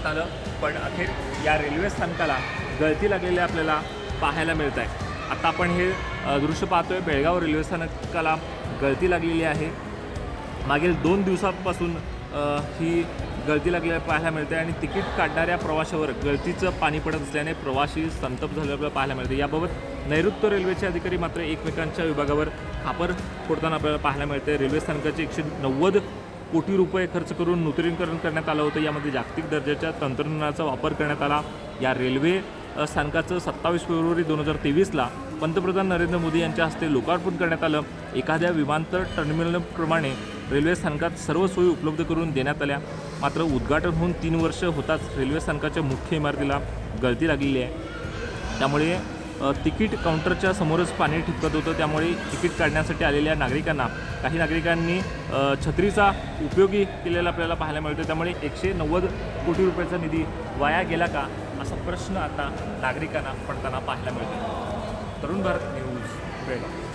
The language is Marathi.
करण्यात आलं, पण अखेर या रेल्वे स्थानकाला गळती लागलेली आपल्याला पाहायला मिळत आहे. आता आपण हे दृश्य पाहतोय, बेळगाव रेल्वे स्थानकाला गळती लागलेली आहे. मागील 2 दिवसांपासून ही गळती लागलेली पाहायला मिळते आणि तिकीट काढणाऱ्या प्रवाशावर गळतीचं पाणी पडत असल्याने प्रवासी संतप्त झालेलं पाहायला मिळते. याबाबत नैऋत्य रेल्वेचे अधिकारी मात्र एकमेकांच्या विभागावर खापर फोडताना आपल्याला पाहायला मिळते. रेल्वे स्थानकाचे 190 कोटी रुपये खर्च करून नूतनीकरण करण्यात आलं होतं. यामध्ये जागतिक दर्जाच्या तंत्रज्ञानाचा वापर करण्यात आला. या रेल्वे स्थानकाचं 27 फेब्रुवारी 2023ला पंतप्रधान नरेंद्र मोदी यांच्या हस्ते लोकार्पण करण्यात आलं. एखाद्या विमानतळ टर्मिनलप्रमाणे रेल्वे स्थानकात सर्व सोयी उपलब्ध करून देण्यात आल्या. मात्र उद्घाटन होऊन 3 वर्ष होताच रेल्वे स्थानकाच्या मुख्य इमारतीला गळती लागलेली आहे. त्यामुळे तिकीट काउंटरच्या समोरच पाणी ठिपकत होतं. त्यामुळे तिकीट काढण्यासाठी आलेल्या नागरिकांना काही नागरिकांनी छत्रीचा उपयोगी केलेला आपल्याला पाहायला मिळतो. त्यामुळे 190 कोटी रुपयाचा निधी वाया गेला का असा प्रश्न आता नागरिकांना पडताना पाहायला मिळतो. तरुण भारत न्यूज बेळगाव.